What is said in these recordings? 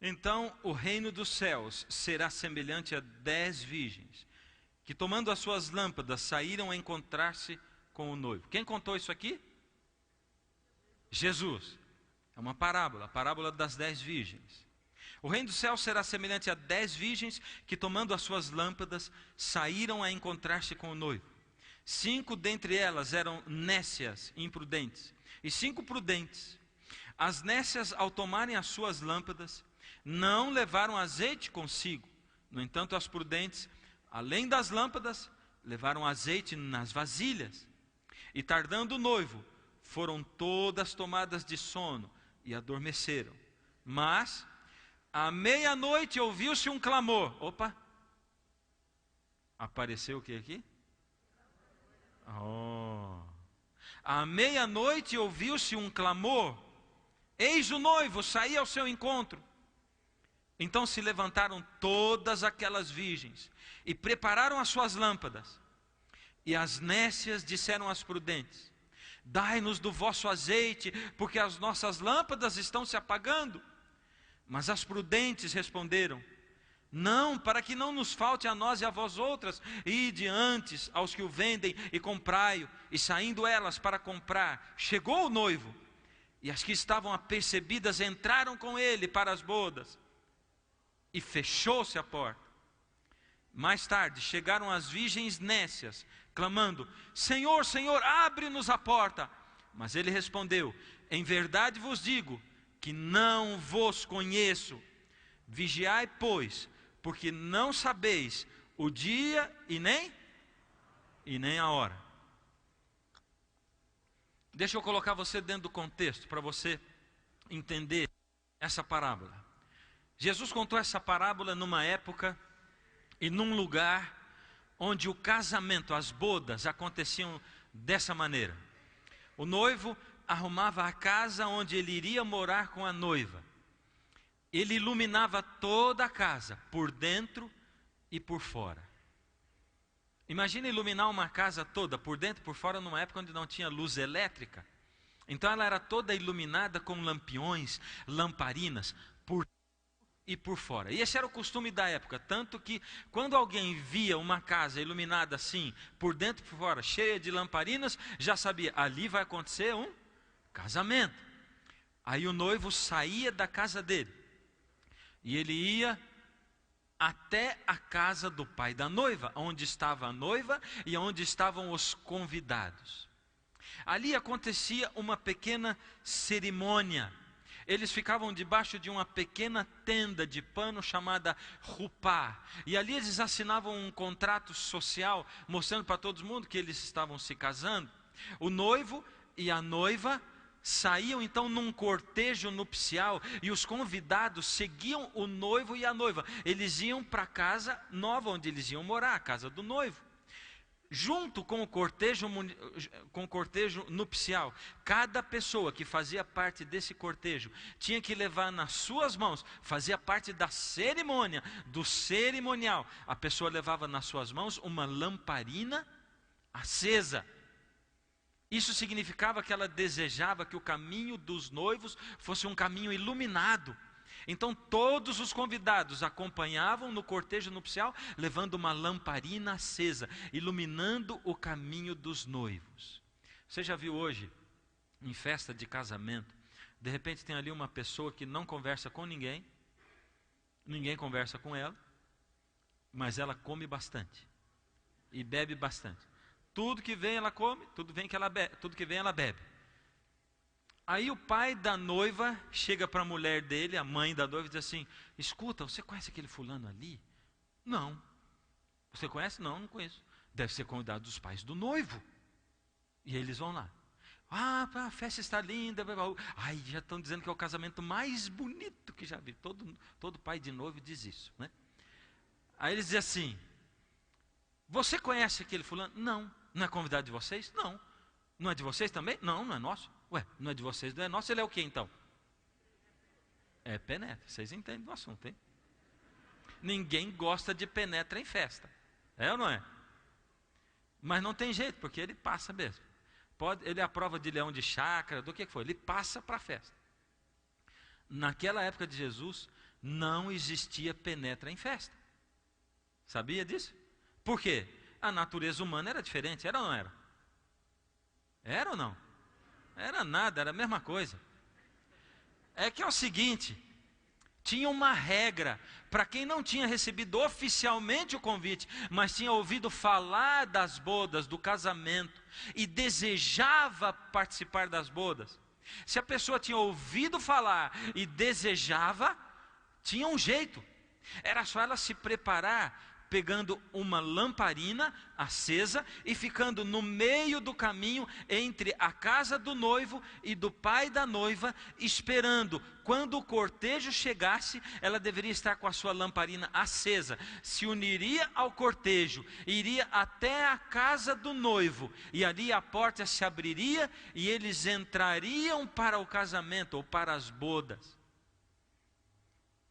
Então o reino dos céus será semelhante a 10 virgens, que tomando as suas lâmpadas saíram a encontrar-se com o noivo. Quem contou isso aqui? Jesus. É uma parábola, a parábola das 10 virgens. O reino dos céus será semelhante a 10 virgens que tomando as suas lâmpadas saíram a encontrar-se com o noivo. 5 dentre elas eram nécias e imprudentes, e 5 prudentes. As nécias, ao tomarem as suas lâmpadas, não levaram azeite consigo. No entanto, as prudentes, além das lâmpadas, levaram azeite nas vasilhas. E tardando o noivo, foram todas tomadas de sono e adormeceram. Mas, à meia-noite, ouviu-se um clamor. Opa! Apareceu o que aqui? Oh! À meia-noite, ouviu-se um clamor. Eis o noivo, saí ao seu encontro. Então se levantaram todas aquelas virgens e prepararam as suas lâmpadas. E as nécias disseram às prudentes: dai-nos do vosso azeite, porque as nossas lâmpadas estão se apagando. Mas as prudentes responderam: não, para que não nos falte a nós e a vós outras, ide antes aos que o vendem e comprai-o. E saindo elas para comprar, chegou o noivo, e as que estavam apercebidas entraram com ele para as bodas. E fechou-se a porta. Mais tarde chegaram as virgens nécias, clamando: Senhor, Senhor, abre-nos a porta. Mas ele respondeu: em verdade vos digo que não vos conheço. Vigiai, pois, porque não sabeis o dia e nem a hora. Deixa eu colocar você dentro do contexto para você entender essa parábola. Jesus contou essa parábola numa época e num lugar onde o casamento, as bodas aconteciam dessa maneira. O noivo arrumava a casa onde ele iria morar com a noiva. Ele iluminava toda a casa, por dentro e por fora. Imagina iluminar uma casa toda, por dentro e por fora, numa época onde não tinha luz elétrica. Então ela era toda iluminada com lampiões, lamparinas, por e por fora. E esse era o costume da época, tanto que quando alguém via uma casa iluminada assim, por dentro e por fora, cheia de lamparinas, já sabia, ali vai acontecer um casamento. Aí o noivo saía da casa dele, e ele ia até a casa do pai da noiva, onde estava a noiva e onde estavam os convidados. Ali acontecia uma pequena cerimônia. Eles ficavam debaixo de uma pequena tenda de pano chamada rupá. E ali eles assinavam um contrato social, mostrando para todo mundo que eles estavam se casando. O noivo e a noiva saíam então num cortejo nupcial, e os convidados seguiam o noivo e a noiva. Eles iam para a casa nova onde eles iam morar, a casa do noivo. Junto com o cortejo nupcial, cada pessoa que fazia parte desse cortejo tinha que levar nas suas mãos, fazia parte da cerimônia, do cerimonial. A pessoa levava nas suas mãos uma lamparina acesa. Isso significava que ela desejava que o caminho dos noivos fosse um caminho iluminado. Então todos os convidados acompanhavam no cortejo nupcial, levando uma lamparina acesa, iluminando o caminho dos noivos. Você já viu hoje, em festa de casamento, de repente tem ali uma pessoa que não conversa com ninguém, ninguém conversa com ela, mas ela come bastante e bebe bastante. Tudo que vem ela come, tudo que vem ela bebe. Aí o pai da noiva chega para a mulher dele, a mãe da noiva, e diz assim: escuta, você conhece aquele fulano ali? Não. Você conhece? Não, não conheço. Deve ser convidado dos pais do noivo. E eles vão lá. Ah, a festa está linda. Ai, já estão dizendo que é o casamento mais bonito que já vi. Todo pai de noivo diz isso, né? Aí eles dizem assim: você conhece aquele fulano? Não. Não é convidado de vocês? Não. Não é de vocês também? Não, não é nosso. Ué, não é de vocês, não é nosso, ele é o que então? É penetra, vocês entendem do assunto, hein? Ninguém gosta de penetra em festa, é ou não é? Mas não tem jeito, porque ele passa mesmo. Ele é a prova de leão de chácara, do que for, ele passa para a festa. Naquela época de Jesus, não existia penetra em festa. Sabia disso? Por quê? A natureza humana era diferente, era ou não era? Era ou não? Era nada, era a mesma coisa. É que é o seguinte, tinha uma regra para quem não tinha recebido oficialmente o convite, mas tinha ouvido falar das bodas, do casamento, e desejava participar das bodas. Se a pessoa tinha ouvido falar e desejava, tinha um jeito. Era só ela se preparar, pegando uma lamparina acesa e ficando no meio do caminho entre a casa do noivo e do pai da noiva, esperando. Quando o cortejo chegasse, ela deveria estar com a sua lamparina acesa, se uniria ao cortejo, iria até a casa do noivo, e ali a porta se abriria e eles entrariam para o casamento ou para as bodas.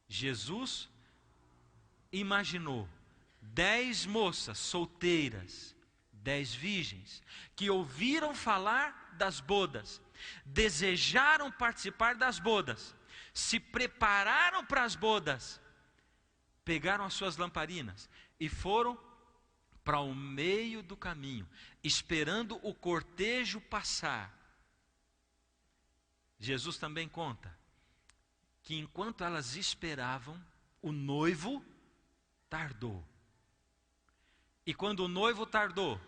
Jesus imaginou 10 moças solteiras, 10 virgens, que ouviram falar das bodas, desejaram participar das bodas, se prepararam para as bodas, pegaram as suas lamparinas e foram para o meio do caminho, esperando o cortejo passar. Jesus também conta que enquanto elas esperavam, o noivo tardou. E quando o noivo tardou,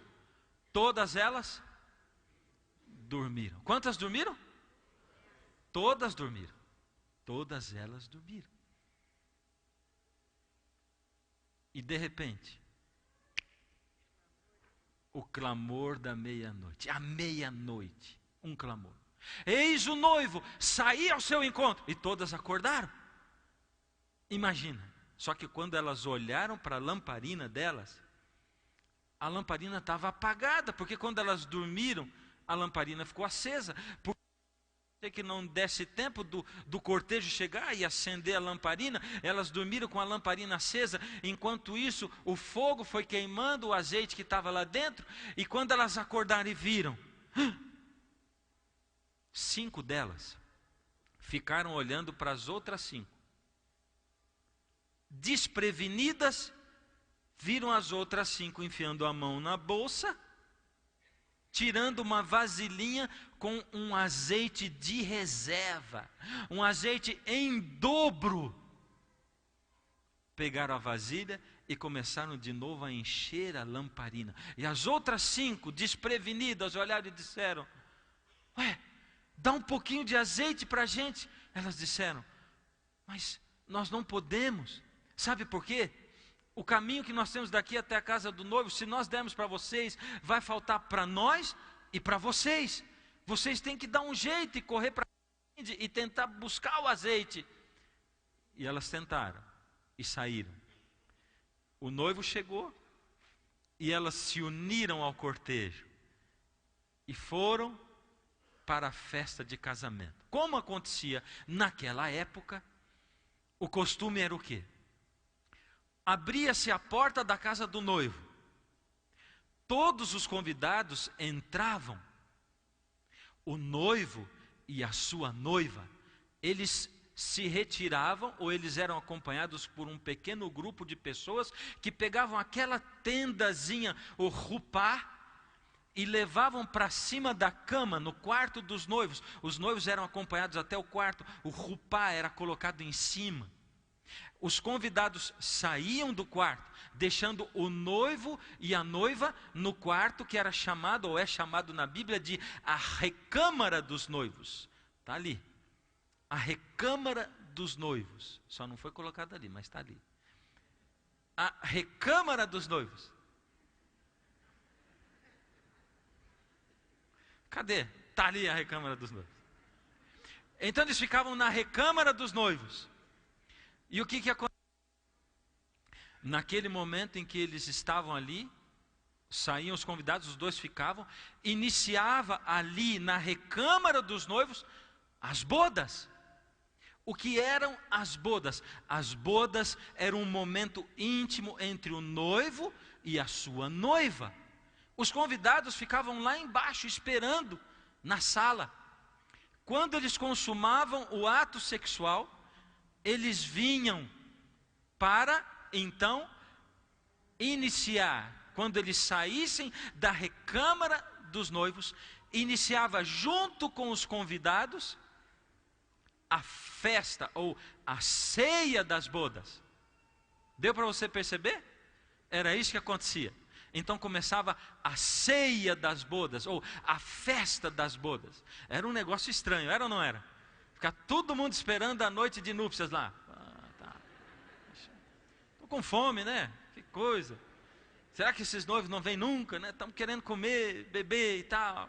todas elas dormiram. Quantas dormiram? Todas dormiram. Todas elas dormiram. E de repente, o clamor da meia-noite. À meia-noite, um clamor. Eis o noivo, saí ao seu encontro. E todas acordaram. Imagina. Só que quando elas olharam para a lamparina delas, a lamparina estava apagada, porque quando elas dormiram, a lamparina ficou acesa. Porque que não desse tempo do cortejo chegar e acender a lamparina, elas dormiram com a lamparina acesa. Enquanto isso, o fogo foi queimando o azeite que estava lá dentro. E quando elas acordaram e viram, 5 delas ficaram olhando para as outras 5. Desprevenidas, viram as outras 5 enfiando a mão na bolsa, tirando uma vasilhinha com um azeite de reserva, um azeite em dobro. Pegaram a vasilha e começaram de novo a encher a lamparina. E as outras 5, desprevenidas, olharam e disseram: ué, dá um pouquinho de azeite para a gente. Elas disseram: mas nós não podemos. Sabe por quê? O caminho que nós temos daqui até a casa do noivo, se nós dermos para vocês, vai faltar para nós e para vocês. Vocês têm que dar um jeito e correr para frente e tentar buscar o azeite. E elas tentaram e saíram. O noivo chegou e elas se uniram ao cortejo e foram para a festa de casamento. Como acontecia naquela época, o costume era o quê? Abria-se a porta da casa do noivo. Todos os convidados entravam. O noivo e a sua noiva, eles se retiravam ou eles eram acompanhados por um pequeno grupo de pessoas que pegavam aquela tendazinha, o rupá, e levavam para cima da cama, no quarto dos noivos. Os noivos eram acompanhados até o quarto, o rupá era colocado em cima. Os convidados saíam do quarto, deixando o noivo e a noiva no quarto que era chamado, ou é chamado na Bíblia, de a recâmara dos noivos. Está ali. A recâmara dos noivos. Só não foi colocado ali, mas está ali. A recâmara dos noivos. Cadê? Está ali a recâmara dos noivos. Então eles ficavam na recâmara dos noivos. E o que aconteceu? Naquele momento em que eles estavam ali, saíam os convidados, os dois ficavam, iniciava ali na recâmara dos noivos as bodas. O que eram as bodas? As bodas eram um momento íntimo entre o noivo e a sua noiva. Os convidados ficavam lá embaixo esperando na sala. Quando eles consumavam o ato sexual, eles vinham para, então, iniciar, quando eles saíssem da recâmara dos noivos, iniciava junto com os convidados a festa ou a ceia das bodas. Deu para você perceber? Era isso que acontecia. Então começava a ceia das bodas, ou a festa das bodas. Era um negócio estranho, era ou não era? Ficar todo mundo esperando a noite de núpcias lá. Estou com fome, né? Que coisa. Será que esses noivos não vêm nunca, né? Estamos querendo comer, beber e tal.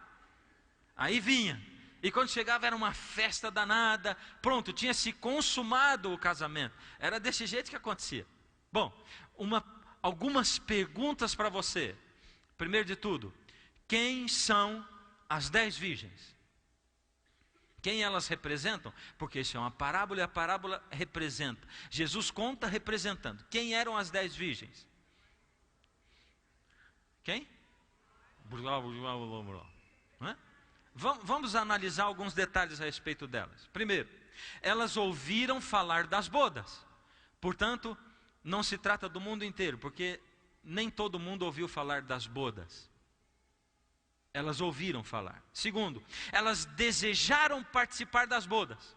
Aí vinha. E quando chegava era uma festa danada. Pronto, tinha se consumado o casamento. Era desse jeito que acontecia. Bom, algumas perguntas para você. Primeiro de tudo, quem são as 10 virgens? Quem elas representam? Porque isso é uma parábola e a parábola representa. Jesus conta representando. Quem eram as 10 virgens? Quem? Vamos analisar alguns detalhes a respeito delas. Primeiro, elas ouviram falar das bodas. Portanto, não se trata do mundo inteiro, porque nem todo mundo ouviu falar das bodas. Elas ouviram falar. Segundo, elas desejaram participar das bodas.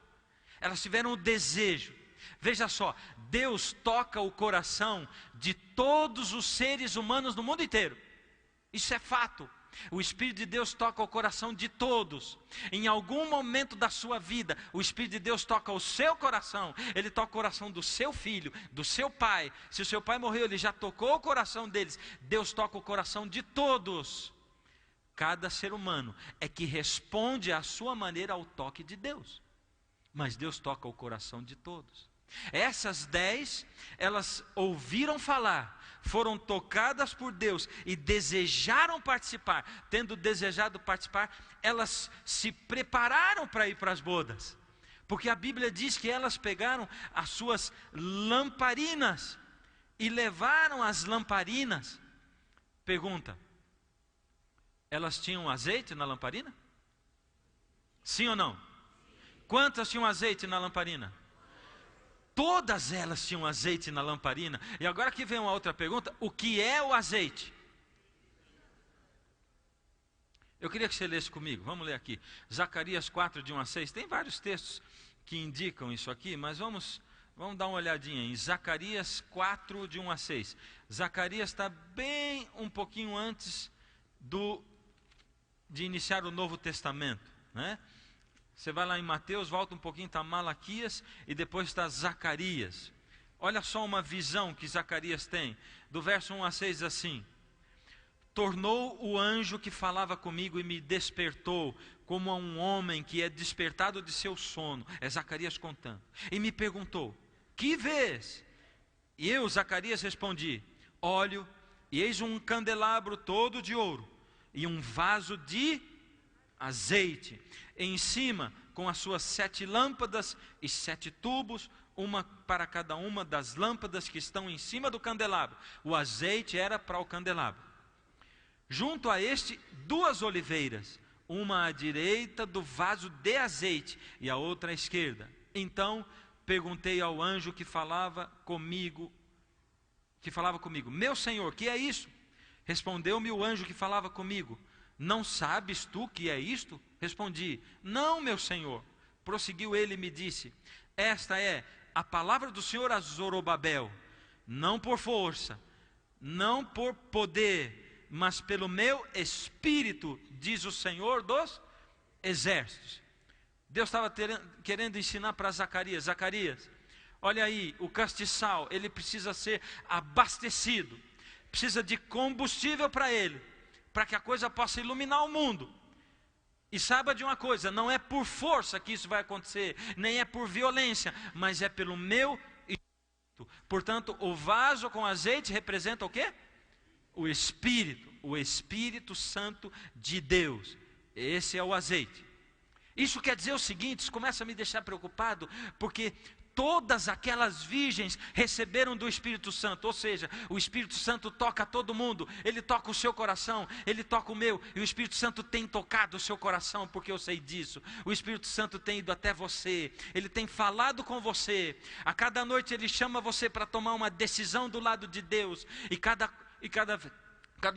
Elas tiveram o desejo. Veja só, Deus toca o coração de todos os seres humanos no mundo inteiro. Isso é fato. O Espírito de Deus toca o coração de todos. Em algum momento da sua vida, o Espírito de Deus toca o seu coração. Ele toca o coração do seu filho, do seu pai. Se o seu pai morreu, ele já tocou o coração deles. Deus toca o coração de todos. Cada ser humano é que responde à sua maneira ao toque de Deus. Mas Deus toca o coração de todos. Essas 10, elas ouviram falar, foram tocadas por Deus e desejaram participar. Tendo desejado participar, elas se prepararam para ir para as bodas. Porque a Bíblia diz que elas pegaram as suas lamparinas e levaram as lamparinas. Pergunta: elas tinham azeite na lamparina? Sim ou não? Quantas tinham azeite na lamparina? Todas elas tinham azeite na lamparina. E agora que vem uma outra pergunta: o que é o azeite? Eu queria que você lesse comigo, vamos ler aqui. Zacarias 4, de 1 a 6. Tem vários textos que indicam isso aqui, mas vamos dar uma olhadinha em Zacarias 4, de 1 a 6. Zacarias está bem um pouquinho antes de iniciar o Novo Testamento, né? Você vai lá em Mateus, volta um pouquinho, está Malaquias e depois está Zacarias. Olha só uma visão que Zacarias tem. Do verso 1 a 6 assim: tornou o anjo que falava comigo e me despertou, como a um homem que é despertado de seu sono. É Zacarias contando. E me perguntou: que vês? E eu, Zacarias, respondi: olho, e eis um candelabro todo de ouro, e um vaso de azeite, em cima com as suas 7 lâmpadas e 7 tubos, uma para cada uma das lâmpadas que estão em cima do candelabro. O azeite era para o candelabro. Junto a este, 2 oliveiras, uma à direita do vaso de azeite e a outra à esquerda. Então perguntei ao anjo que falava comigo: meu Senhor, que é isso? Respondeu-me o anjo que falava comigo: não sabes tu que é isto? Respondi: não, meu Senhor. Prosseguiu ele e me disse: esta é a palavra do Senhor a Zorobabel, não por força, não por poder, mas pelo meu espírito, diz o Senhor dos exércitos. Deus estava querendo ensinar para Zacarias: Zacarias, olha aí, o castiçal, ele precisa ser abastecido, precisa de combustível para ele, para que a coisa possa iluminar o mundo. E saiba de uma coisa: não é por força que isso vai acontecer, nem é por violência, mas é pelo meu espírito. Portanto, o vaso com azeite representa o quê? O Espírito Santo de Deus. Esse é o azeite. Isso quer dizer o seguinte, isso começa a me deixar preocupado, porque todas aquelas virgens receberam do Espírito Santo, ou seja, o Espírito Santo toca todo mundo, ele toca o seu coração, ele toca o meu, e o Espírito Santo tem tocado o seu coração, porque eu sei disso. O Espírito Santo tem ido até você, ele tem falado com você, a cada noite ele chama você para tomar uma decisão do lado de Deus, e cada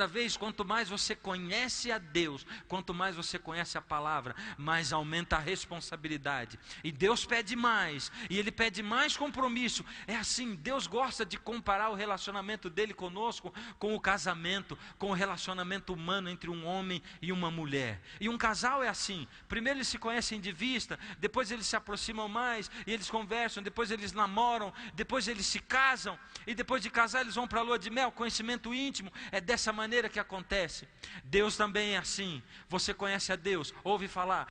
vez, quanto mais você conhece a Deus, quanto mais você conhece a palavra, mais aumenta a responsabilidade. E Deus pede mais, e Ele pede mais compromisso. É assim, Deus gosta de comparar o relacionamento dele conosco com o casamento, com o relacionamento humano entre um homem e uma mulher. E um casal é assim, primeiro eles se conhecem de vista, depois eles se aproximam mais, e eles conversam, depois eles namoram, depois eles se casam, e depois de casar eles vão para a lua de mel, conhecimento íntimo. É dessa maneira que acontece. Deus também é assim. Você conhece a Deus, ouve falar,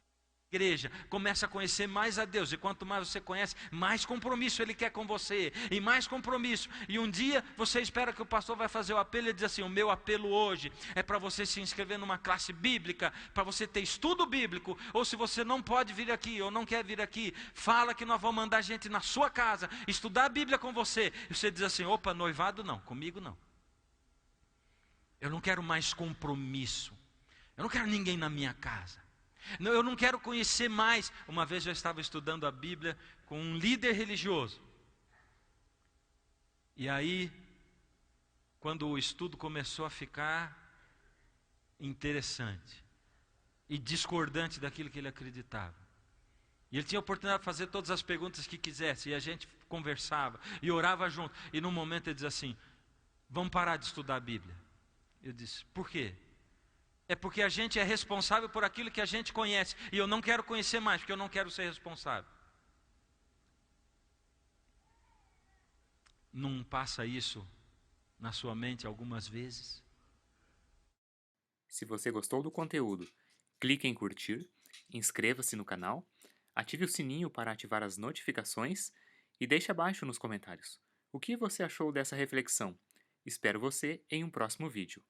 igreja, começa a conhecer mais a Deus, e quanto mais você conhece, mais compromisso Ele quer com você, e mais compromisso, e um dia você espera que o pastor vai fazer o apelo, e diz assim: o meu apelo hoje é para você se inscrever numa classe bíblica, para você ter estudo bíblico, ou se você não pode vir aqui, ou não quer vir aqui, fala que nós vamos mandar gente na sua casa, estudar a Bíblia com você, e você diz assim: opa, noivado não, comigo não. Eu não quero mais compromisso. Eu não quero ninguém na minha casa. Não, eu não quero conhecer mais. Uma vez eu estava estudando a Bíblia com um líder religioso. E aí, quando o estudo começou a ficar interessante e discordante daquilo que ele acreditava, e ele tinha a oportunidade de fazer todas as perguntas que quisesse, e a gente conversava e orava junto. E num momento ele diz assim: vamos parar de estudar a Bíblia. Eu disse: por quê? É porque a gente é responsável por aquilo que a gente conhece, e eu não quero conhecer mais, porque eu não quero ser responsável. Não passa isso na sua mente algumas vezes? Se você gostou do conteúdo, clique em curtir, inscreva-se no canal, ative o sininho para ativar as notificações e deixe abaixo nos comentários o que você achou dessa reflexão. Espero você em um próximo vídeo.